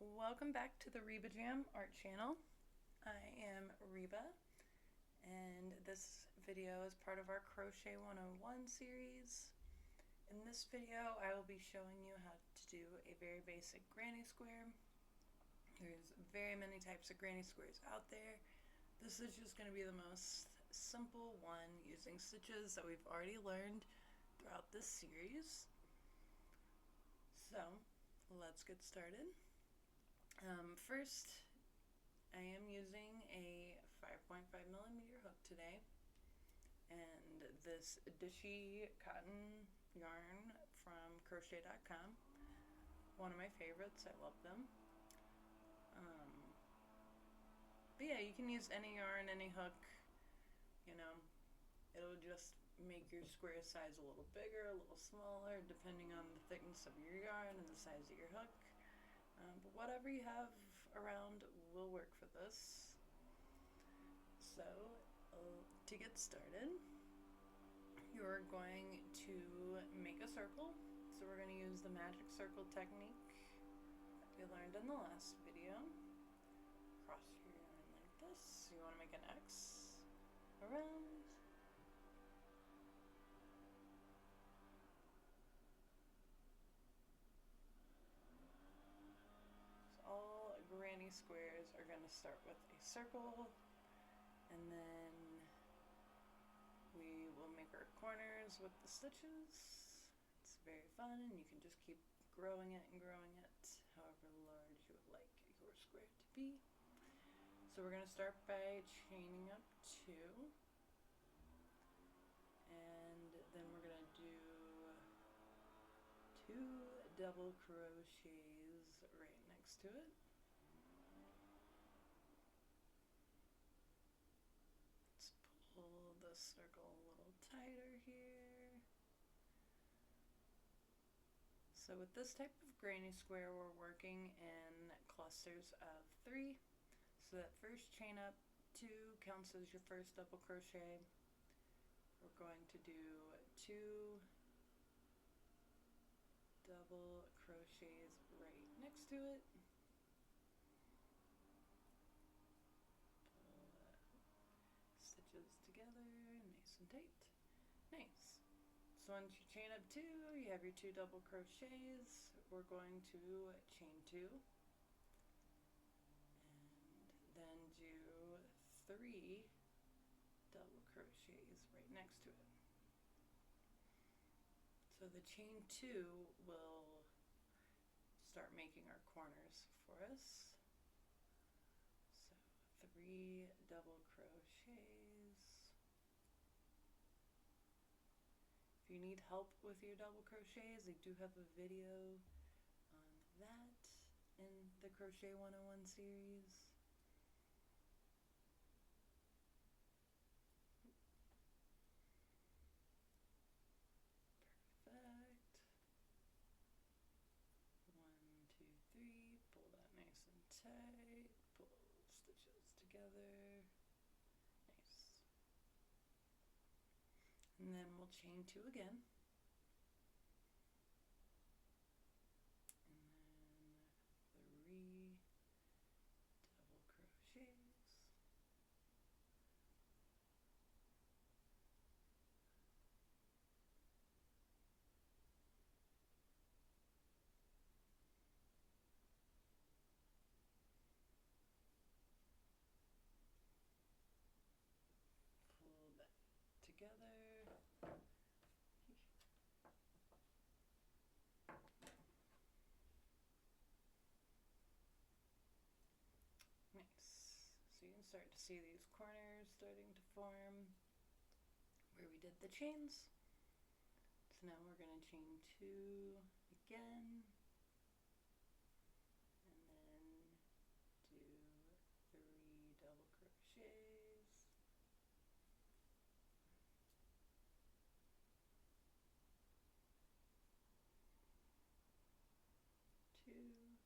Welcome back to the Reba Jam art channel. I am Reba, and this video is part of our Crochet 101 series. In this video I will be showing you how to do a very basic granny square. There's very many types of granny squares out there. This is just going to be the most simple one using stitches that we've already learned throughout this series. So let's get started. First, I am using a 5.5mm hook today, and this dishy cotton yarn from Crochet.com. One of my favorites. I love them. But yeah, you can use any yarn, any hook. You know, it'll just make your square size a little bigger, a little smaller, depending on the thickness of your yarn and the size of your hook. But whatever you have around will work for this. So, to get started, you're going to make a circle. So we're going to use the magic circle technique that we learned in the last video. Cross your yarn like this. So you want to make an X around. All granny squares are going to start with a circle, and then we will make our corners with the stitches. It's very fun, and you can just keep growing it and growing it however large you would like your square to be. So we're going to start by chaining up 2, and then we're going to do 2 double crochets right next to it. Let's pull the circle a little tighter here. So with this type of granny square, we're working in clusters of 3. So that first chain up 2 counts as your first double crochet. We're going to do 2 double crochets right next to it. Pull the stitches together nice and tight. Nice. So once you chain up 2, you have your 2 double crochets. We're going to chain 2 and then do 3 double crochets right next to it. So the chain 2 will start making our corners for us. So 3 double crochets. If you need help with your double crochets, I do have a video on that in the Crochet 101 series. Perfect. 1, 2, 3. Pull that nice and tight. Pull stitches together. Nice. And then we'll chain 2 again. And then 3 double crochets. Pull that together. Nice. So you can start to see these corners starting to form where we did the chains. So now we're going to chain 2 again, and then do 3 double crochets. 2 and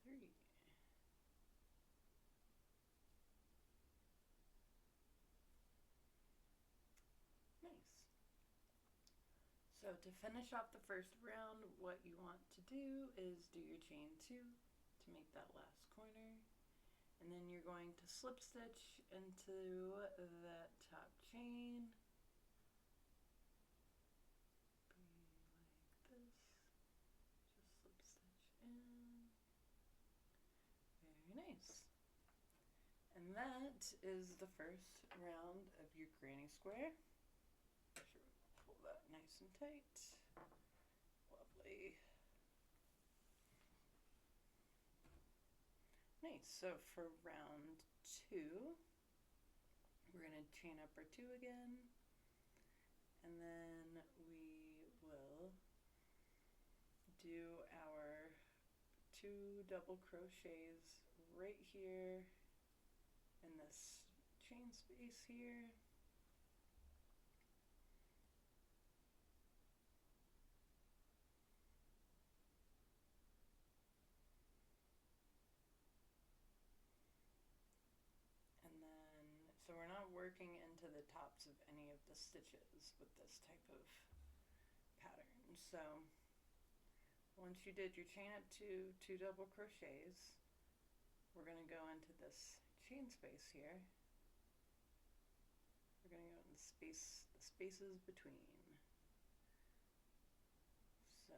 3. So to finish off the first round, what you want to do is do your chain 2 to make that last corner, and then you're going to slip stitch into that top chain, be like this, just slip stitch in, very nice. And that is the first round of your granny square. Make sure we pull that nice and tight. Lovely. Nice. So for round 2, we're going to chain up our 2 again, and then we will do our 2 double crochets right here in this chain space here. And then, so we're not working into the tops of any of the stitches with this type of pattern. So once you did your chain up to 2 double crochets, we're going to go into this chain space here. We're going to go in the spaces between. So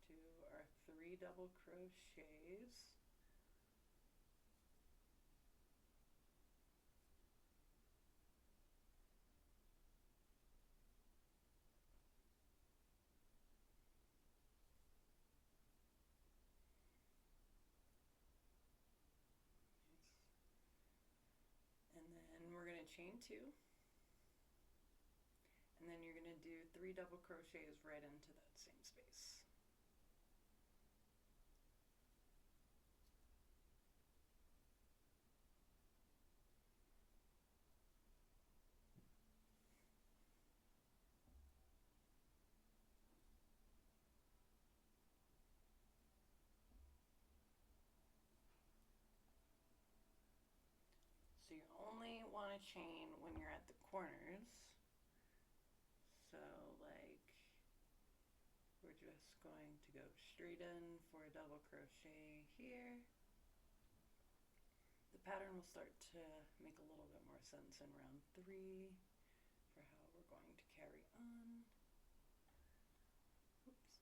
do our 3 double crochets. And then we're going to chain 2, and then you're going to do 3 double crochets right into that same space. So you only want to chain when you're at the corners. So like we're just going to go straight in for a double crochet here. The pattern will start to make a little bit more sense in round 3 for how we're going to carry on. Oops.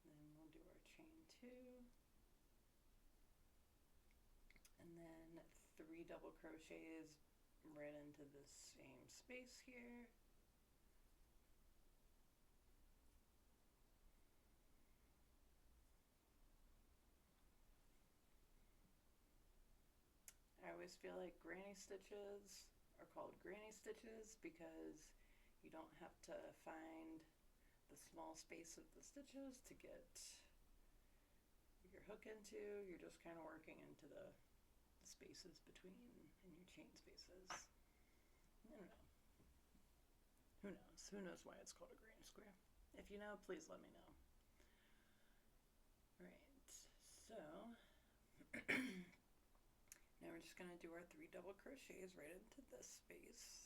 Then we'll do our chain 2, and then 3 double crochets right into the same space here. I always feel like granny stitches are called granny stitches because you don't have to find the small space of the stitches to get your hook into. You're just kind of working into the spaces between in your chain spaces. I don't know. Who knows? Who knows why it's called a granny square? If you know, please let me know. Right, so now we're just going to do our 3 double crochets right into this space.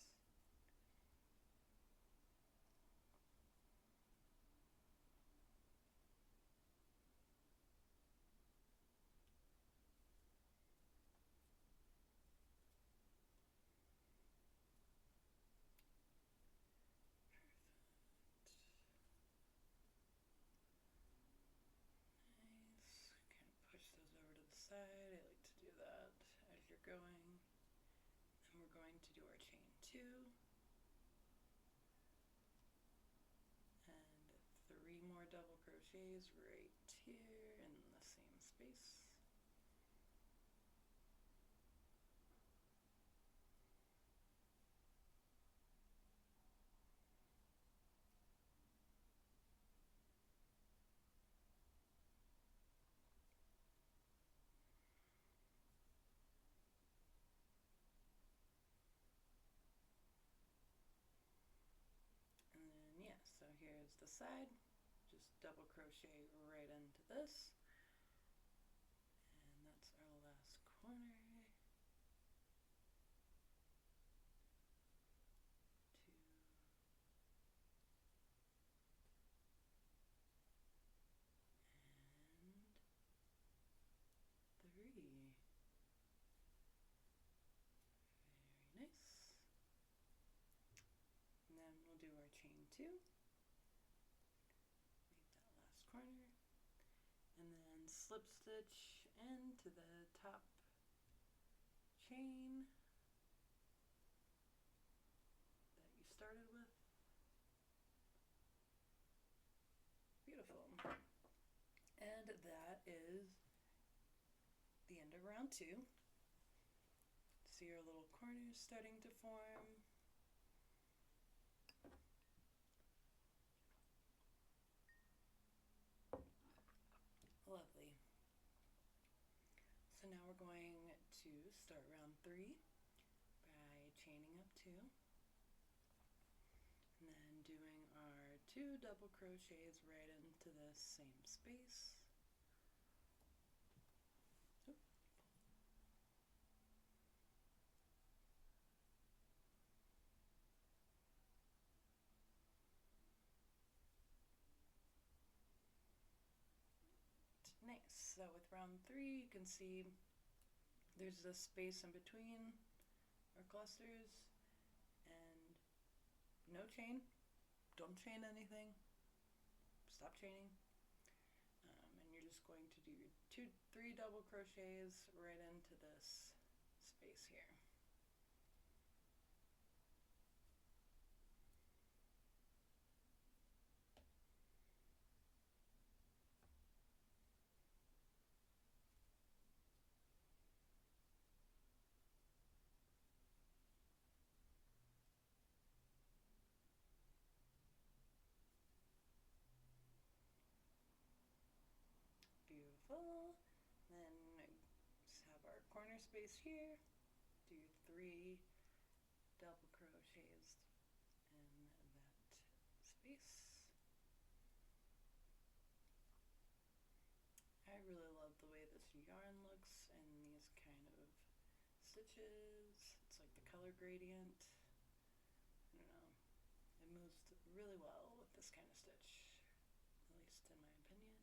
I like to do that as you're going. Then we're going to do our chain 2 and 3 more double crochets right here in the same space. the side, just double crochet right into this, and that's our last corner. 2 and 3. Very nice. And then we'll do our chain 2, make that last corner, and then slip stitch into the top chain that you started with. Beautiful. And that is the end of round 2. See our little corners starting to form. Lovely. So now we're going to start round 3 by chaining up 2, and then doing our 2 double crochets right into the same space. Nice. So with round 3, you can see there's this space in between our clusters, and no chain. Don't chain anything. Stop chaining. And you're just going to do your 3 double crochets right into this space here. Beautiful. Then just have our corner space here. Do 3 double crochets in that space. I really love the way this yarn looks and these kind of stitches. It's like the color gradient. I don't know. It moves really well with this kind of stitch, at least in my opinion.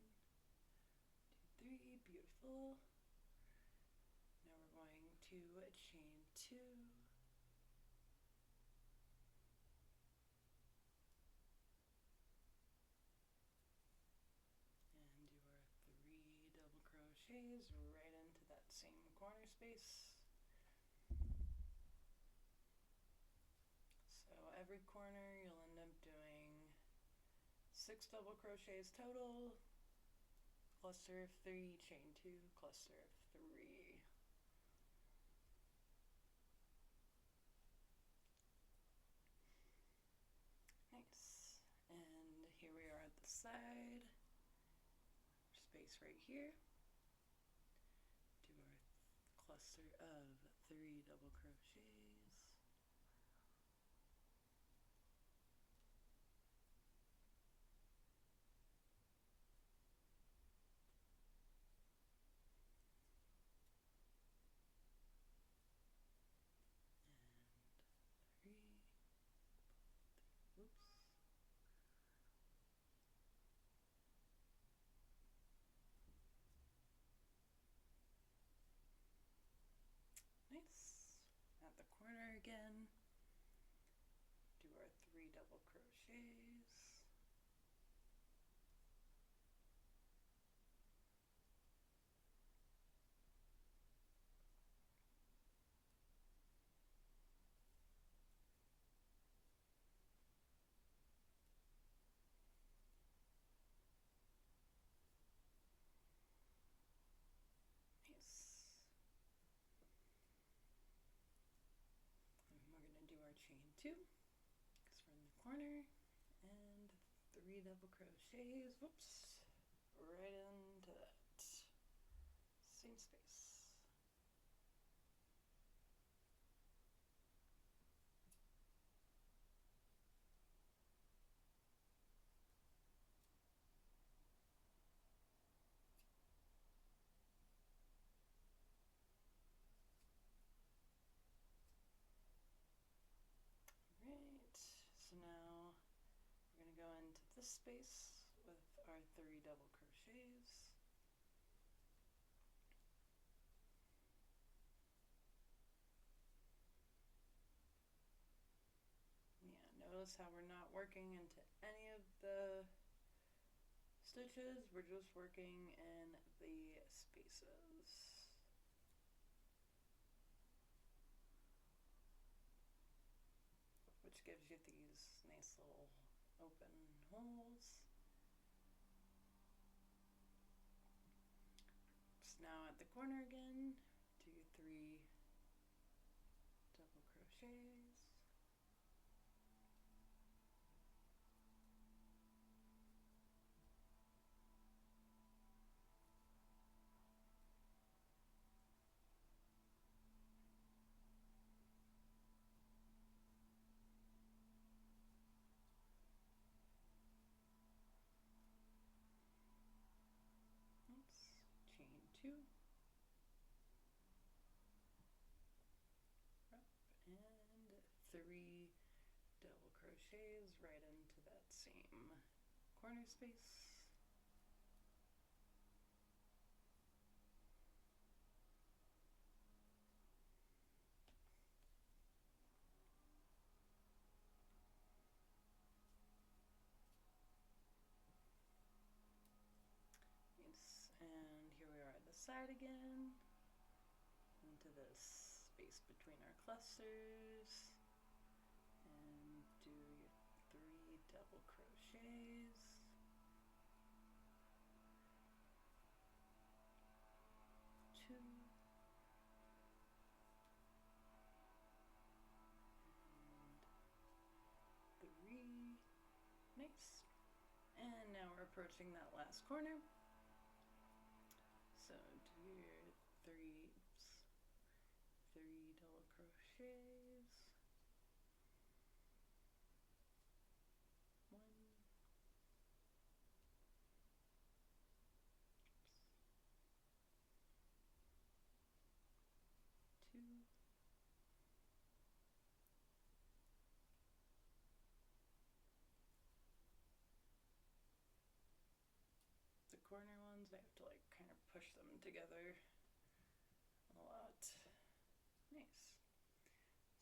2, 3, beautiful. Now we're going to chain 2. And do our 3 double crochets right into that same corner space. So every corner you'll end up doing 6 double crochets total, cluster of 3, chain 2, cluster of 3. Nice. And here we are at the side. Space right here. Do our cluster of 3 double crochets. And 3. Oops. Nice. At the corner again, do our 3 double crochets. Nice. And we're going to do our chain 2, because we're in the corner, and 3 double crochets, whoops, right into that same space. this space with our 3 double crochets. Yeah, notice how we're not working into any of the stitches, we're just working in the spaces. Which gives you these nice little open holes. So now at the corner again, do 3 double crochets. Chain 2, up, and 3 double crochets right into that same corner space. And here we are at the side again, into this space between our clusters, and do your 3 double crochets. 2, and 3, nice. And now we're approaching that last corner. So do your 3 double crochets. 1, 2, the corner ones, I have to like kind of push them together a lot. Nice.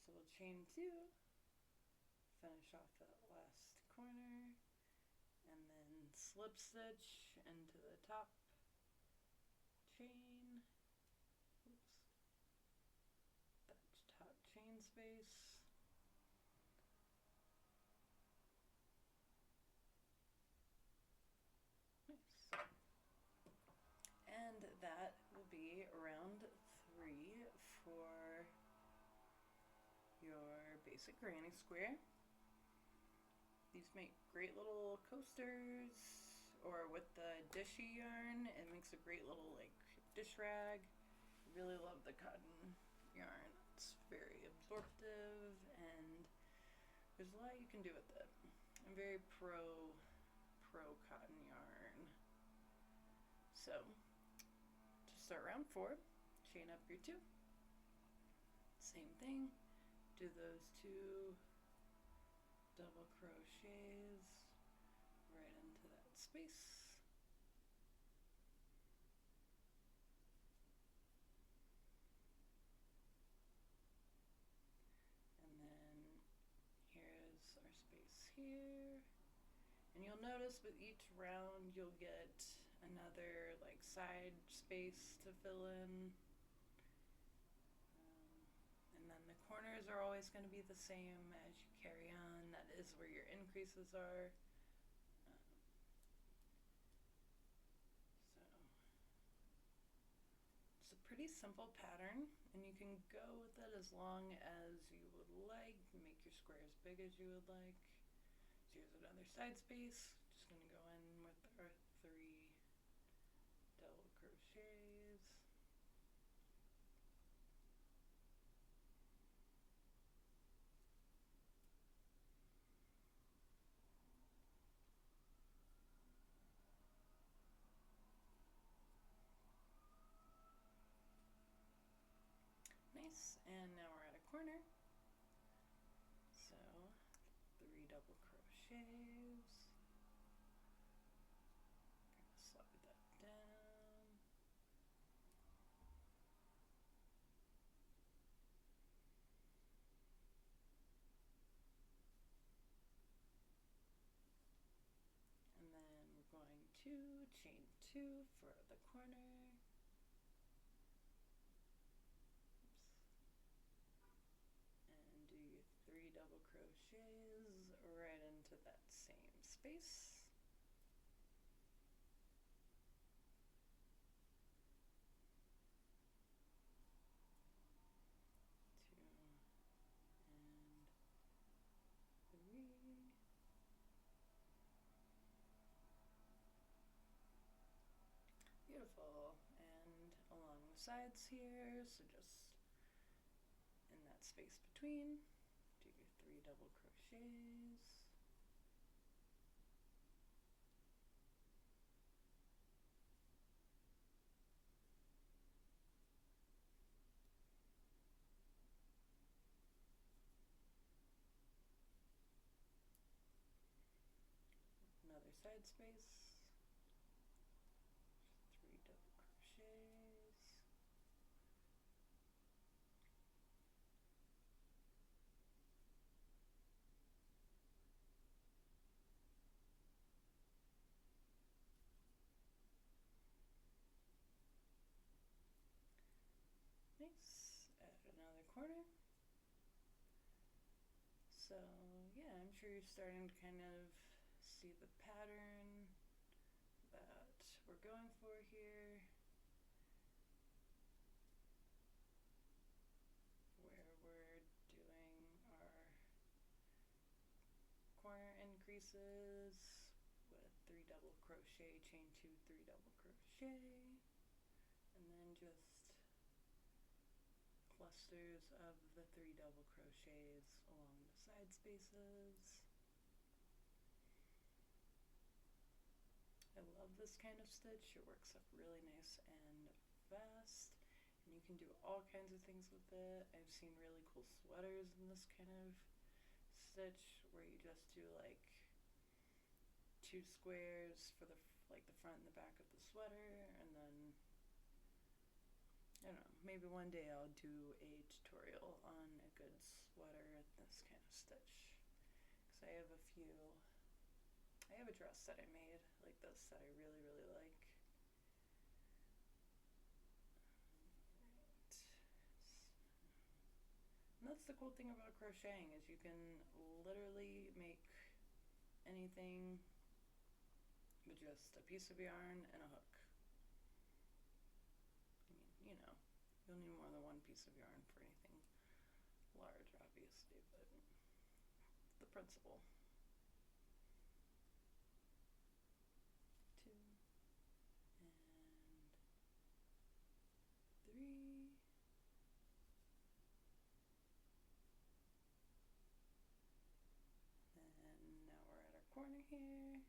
So we'll chain 2, finish off that last corner, and then slip stitch into the top chain. Oops. That top chain space. Nice. And that will be round 3 for your basic granny square. These make great little coasters, or with the dishy yarn, it makes a great little like dish rag. I really love the cotton yarn. It's very absorptive and there's a lot you can do with it. I'm very pro cotton yarn. So to start round 4, chain up your 2. Same thing, do those 2 double crochets right into that space. And then here's our space here. And you'll notice with each round you'll get another like side space to fill in. And then the corners are always going to be the same as you carry on. That is where your increases are. So it's a pretty simple pattern, and you can go with it as long as you would like. Make your square as big as you would like. So here's another side space. Just going to go in with our 3 double crochets. Nice, and now we're at a corner. So 3 double crochets. two, chain two for the corner. And do your 3 double crochets right into that same space. Beautiful. And along the sides here, so just in that space between, do your 3 double crochets. Another side space. 3 double crochets. Nice. Add another corner. So yeah, I'm sure you're starting to kind of see the pattern that we're going for here, where we're doing our corner increases with 3 double crochet, chain 2, 3 double crochet, and then just clusters of the 3 double crochets along the side spaces. I love this kind of stitch. It works up really nice and fast, and you can do all kinds of things with it. I've seen really cool sweaters in this kind of stitch where you just do like 2 squares for the front and the back of the sweater, and then I don't know, maybe one day I'll do a tutorial on a good sweater at this kind of stitch, because I have a dress that I made like this that I really, really like. Right. And that's the cool thing about crocheting, is you can literally make anything with just a piece of yarn and a hook. I mean, you'll need more than one piece of yarn for anything large, obviously, but the principle. 2 and 3. And now we're at our corner here.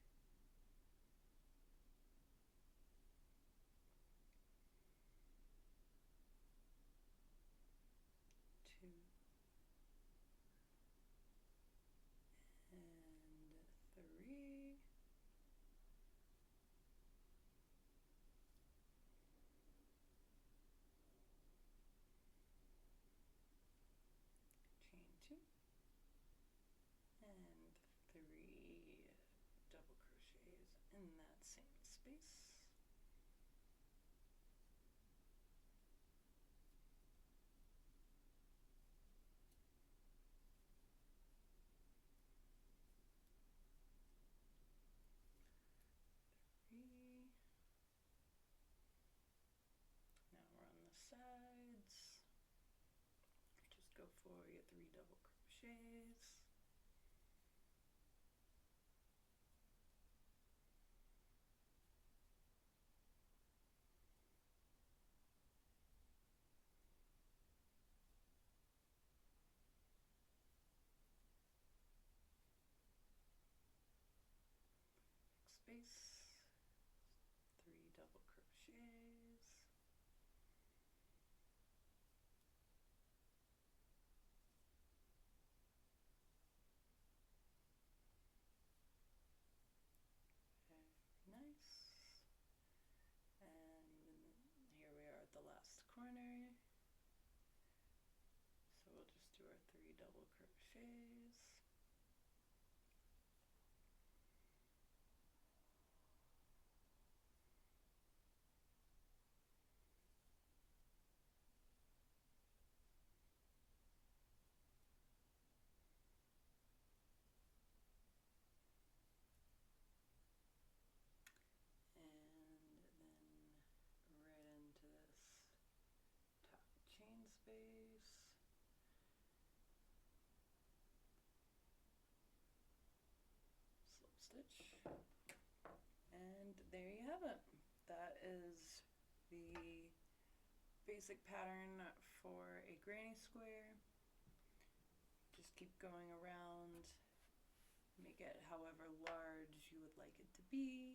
2 and 3. Chain 2 and 3 double crochets in that same space. Now we're on the sides. Just go for your 3 double crochets. Space, 3 double crochets. Very nice. And here we are at the last corner. So we'll just do our 3 double crochets. space, slip stitch, and there you have it. That is the basic pattern for a granny square. Just keep going around, make it however large you would like it to be.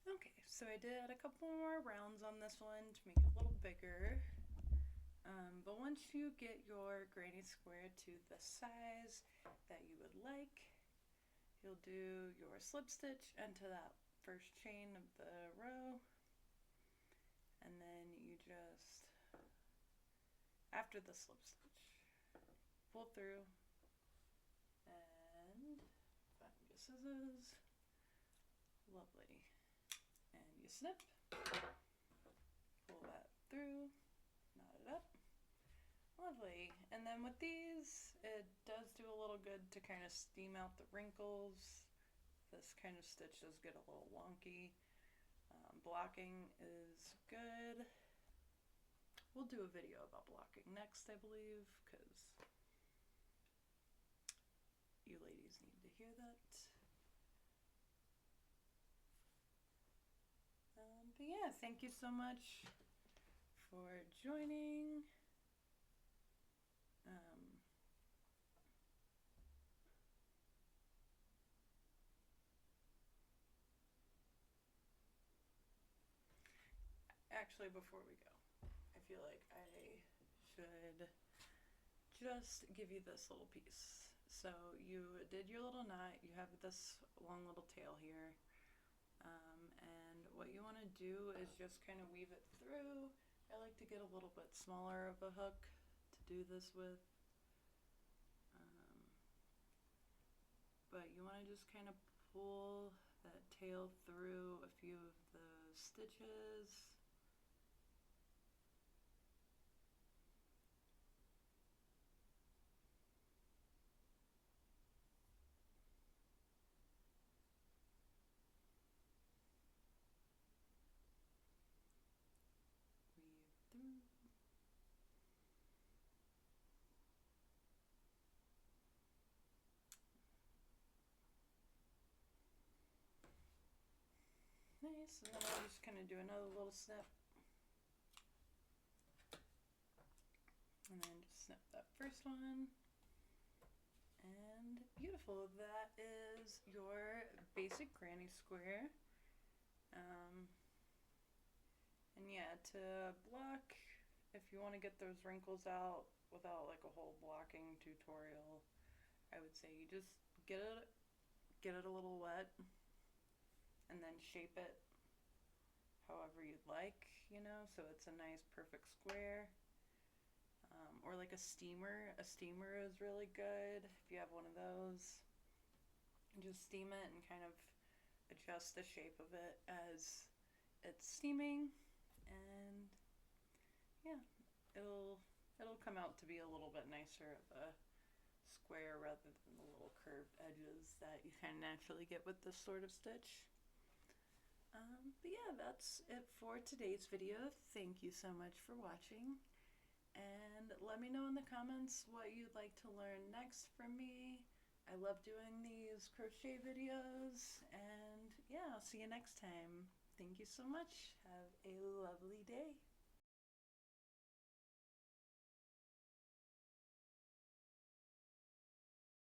Okay, so I did a couple more rounds on this one to make it a little bigger. But once you get your granny square to the size that you would like, you'll do your slip stitch into that first chain of the row, and then you just, after the slip stitch, pull through and find your scissors, lovely, and you snip, pull that through, knot it up, lovely. And then with these, it does do a little good to kind of steam out the wrinkles. This kind of stitch does get a little wonky. Blocking is good. We'll do a video about blocking next, I believe, because you ladies need to hear that. But yeah, thank you so much for joining. Actually, before we go, I feel like I should just give you this little piece. So you did your little knot, you have this long little tail here, and what you want to do is just kind of weave it through. I like to get a little bit smaller of a hook to do this with, but you want to just kind of pull that tail through a few of the stitches. Nice, and then I'll just kind of do another little snip. And then just snip that first one. And beautiful, that is your basic granny square. And yeah, to block, if you want to get those wrinkles out without like a whole blocking tutorial, I would say you just get it a little wet, and then shape it however you'd like, you know, so it's a nice perfect square. Or like a steamer. A steamer is really good if you have one of those. And just steam it and kind of adjust the shape of it as it's steaming, and yeah, it'll come out to be a little bit nicer of a square rather than the little curved edges that you kind of naturally get with this sort of stitch. But yeah, that's it for today's video. Thank you so much for watching, and let me know in the comments what you'd like to learn next from me. I love doing these crochet videos, and yeah, I'll see you next time. Thank you so much. Have a lovely day.